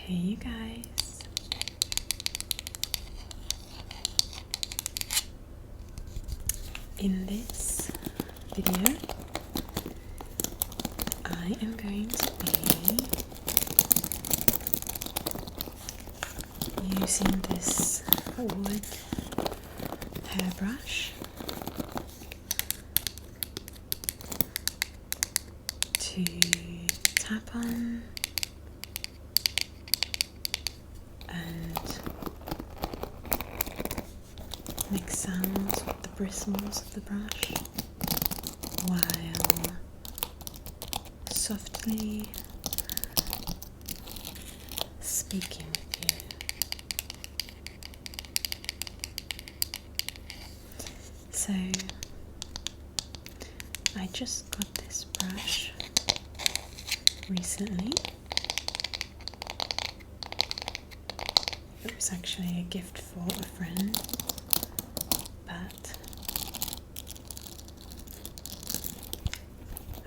Hey you guys, in this video I am going to be using this wood hairbrush to tap on and make sounds with the bristles of the brush while softly speaking with you. So I just got this brush recently. It was actually a gift for a friend, but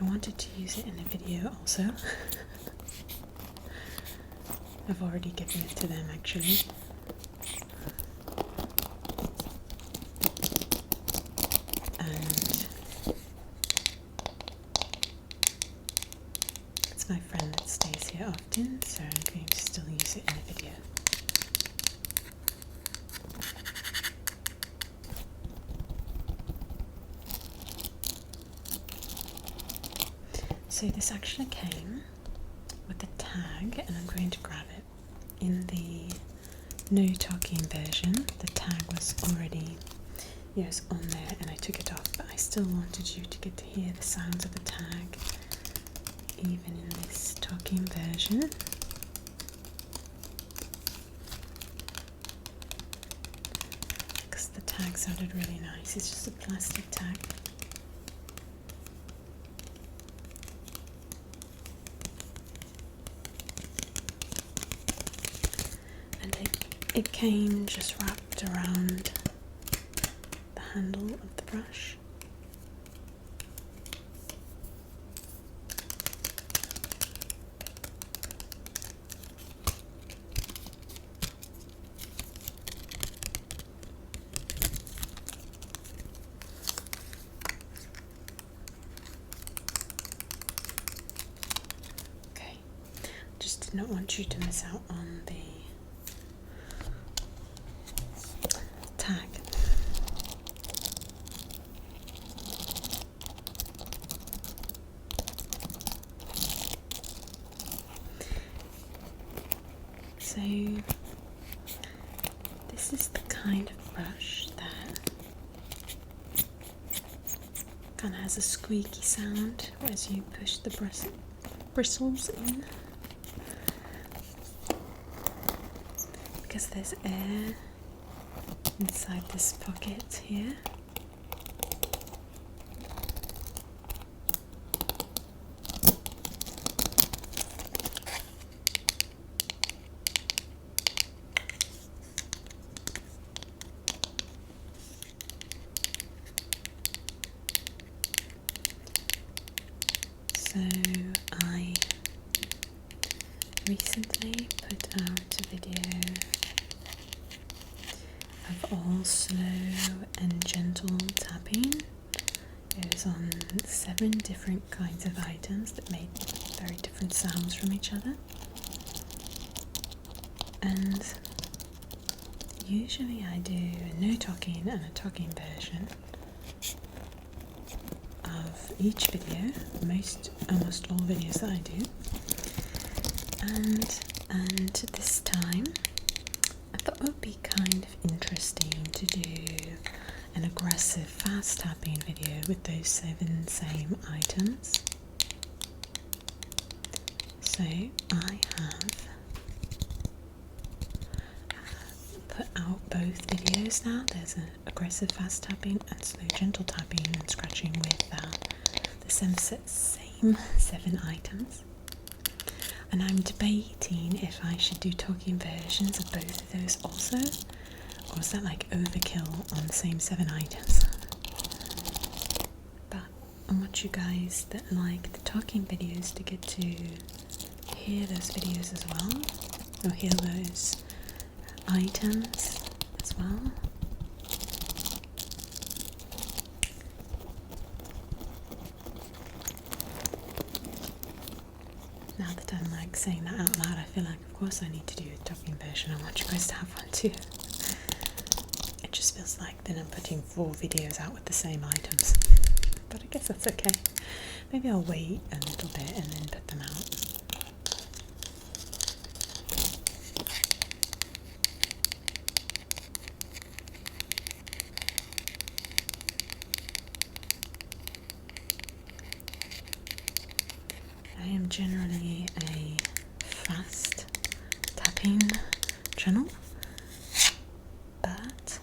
I wanted to use it in a video also. I've already given it to them actually. And it's my friend that stays here often, so I'm going to still use it in a video. So this actually came with a tag, and I'm going to grab it. In the no talking version, the tag was already on there and I took it off, but I still wanted you to get to hear the sounds of the tag even in this talking version. Because the tag sounded really nice. It's just a plastic tag. And it came just wrapped around the handle of the brush. Okay, just did not want you to miss out on the tag. So this is the kind of brush that kind of has a squeaky sound as you push the bristles in, because there's air inside this pocket here. So I recently put out a video of all slow and gentle tapping. It was on 7 different kinds of items that made very different sounds from each other. And usually I do a no talking and a talking version of each video, almost all videos that I do. And this time I thought it would be kind of interesting to do an aggressive fast tapping video with those 7 same items. So I have put out both videos now. There's an aggressive fast tapping and slow gentle tapping and scratching with the same 7 items. And I'm debating if I should do talking versions of both of those also, or is that like overkill on the same 7 items? But I want you guys that like the talking videos to get to hear those videos as well. You'll hear those items as well. Now that I'm like saying that out loud, I feel like of course I need to do a talking version. I want you guys to have one too. It just feels like then I'm putting 4 videos out with the same items. But I guess that's okay. Maybe I'll wait a little bit and then put them out. I am generally a fast tapping channel, but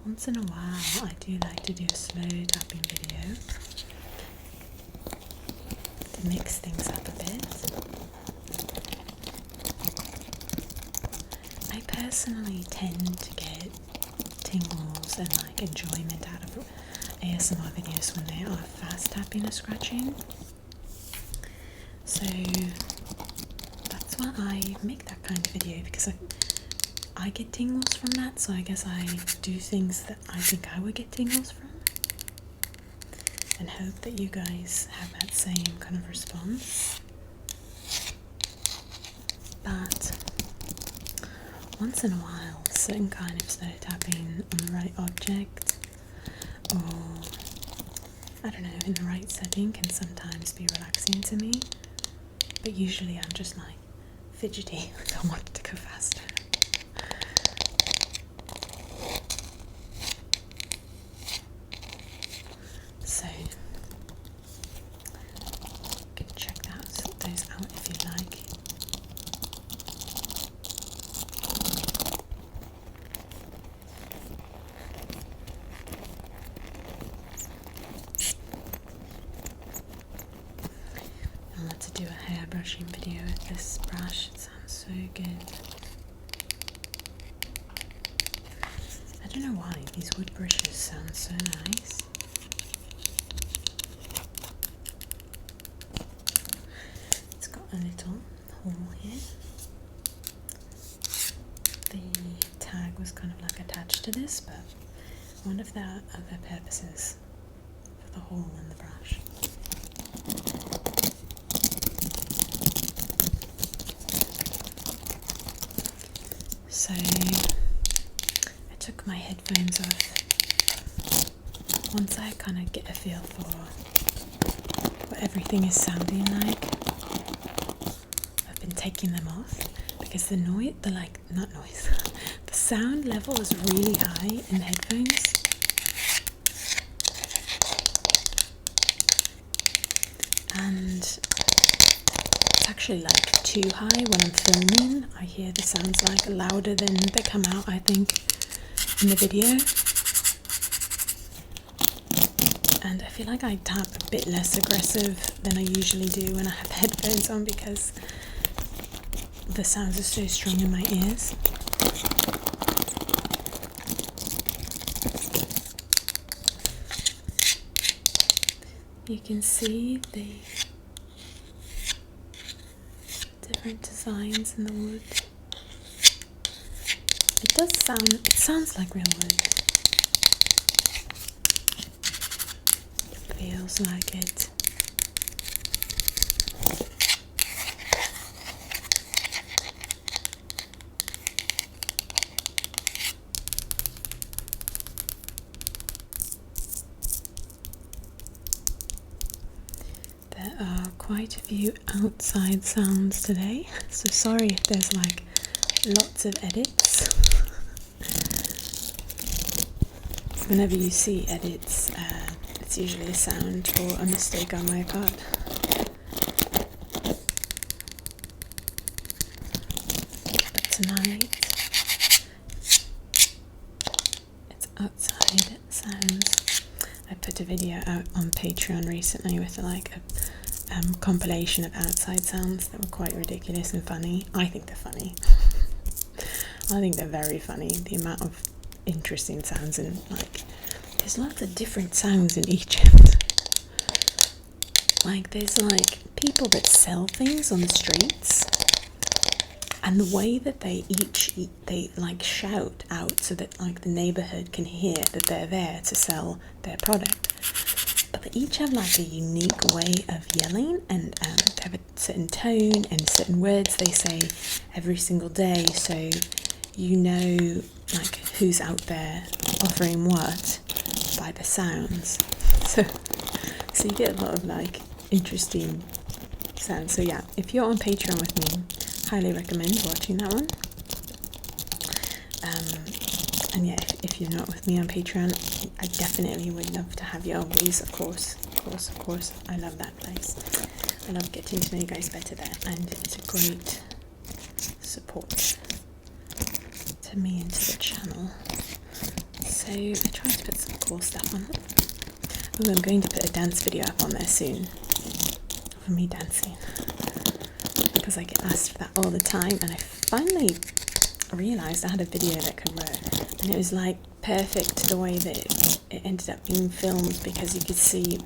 once in a while I do like to do a slow tapping video to mix things up a bit. I personally tend to get tingles and like enjoyment out of ASMR videos when they are fast tapping or scratching. So that's why I make that kind of video, because I get tingles from that, so I guess I do things that I think I would get tingles from, and hope that you guys have that same kind of response. But once in a while, certain kind of slow tapping on the right object, or I don't know, in the right setting can sometimes be relaxing to me. But usually I'm just like fidgety, like I want it to go faster. So you can check those out if you like. I want to do a hair brushing video with this brush. It sounds so good. I don't know why these wood brushes sound so nice. It's got a little hole here. The tag was kind of like attached to this, but I wonder if there are other purposes for the hole in the brush. So I took my headphones off. Once I kind of get a feel for what everything is sounding like, I've been taking them off because the sound level is really high in the headphones. And it's actually like too high when I'm filming. I hear the sounds like louder than they come out, I think, in the video. And I feel like I tap a bit less aggressive than I usually do when I have headphones on, because the sounds are so strong in my ears. You can see the different designs in the wood. It sounds like real wood. It feels like it. There are quite a few outside sounds today, so sorry if there's like lots of edits. Whenever you see edits, it's usually a sound or a mistake on my part. But tonight, it's outside sounds. I put a video out on Patreon recently with like a compilation of outside sounds that were quite ridiculous and funny. I think they're funny. I think they're very funny. The amount of interesting sounds, and like there's lots of different sounds in Egypt. Like there's like people that sell things on the streets, And the way that they they like shout out so that like the neighborhood can hear that they're there to sell their product. But they each have like a unique way of yelling, and they have a certain tone and certain words they say every single day, so you know like who's out there offering what by the sounds. So you get a lot of like interesting sounds. So yeah, if you're on Patreon with me, highly recommend watching that one. And yeah, if you're not with me on Patreon, I definitely would love to have you always, of course. I love that place. I love getting to know you guys better there, and it's a great support to me and to the channel. So I tried to put some cool stuff on it. Oh, I'm going to put a dance video up on there soon of me dancing, because I get asked for that all the time, and I finally realised I had a video that could work, and it was like perfect the way that it ended up being filmed, because you could see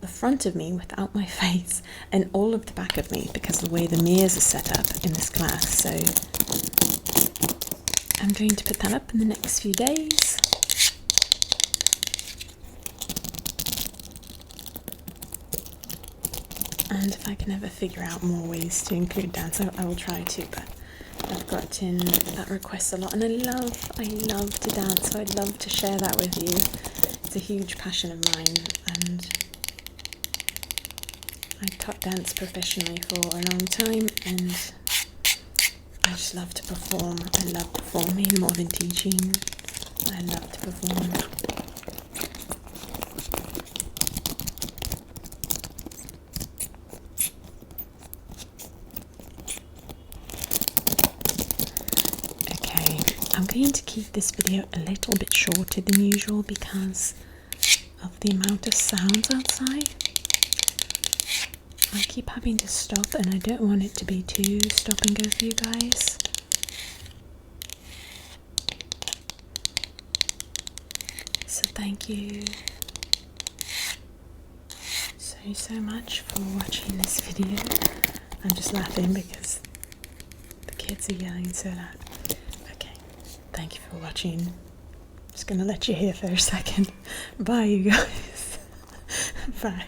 the front of me without my face and all of the back of me because of the way the mirrors are set up in this class. So I'm going to put that up in the next few days. And if I can ever figure out more ways to include dance, I will try to, but I've gotten that request a lot, and I love to dance, so I'd love to share that with you. It's a huge passion of mine, and I taught dance professionally for a long time, and I just love to perform. I love performing more than teaching. I love to perform. I'm going to keep this video a little bit shorter than usual because of the amount of sounds outside. I keep having to stop, and I don't want it to be too stop and go for you guys. So thank you so much for watching this video. I'm just laughing because the kids are yelling so loud. Thank you for watching. I'm just gonna let you hear for a second. Bye, you guys. Bye.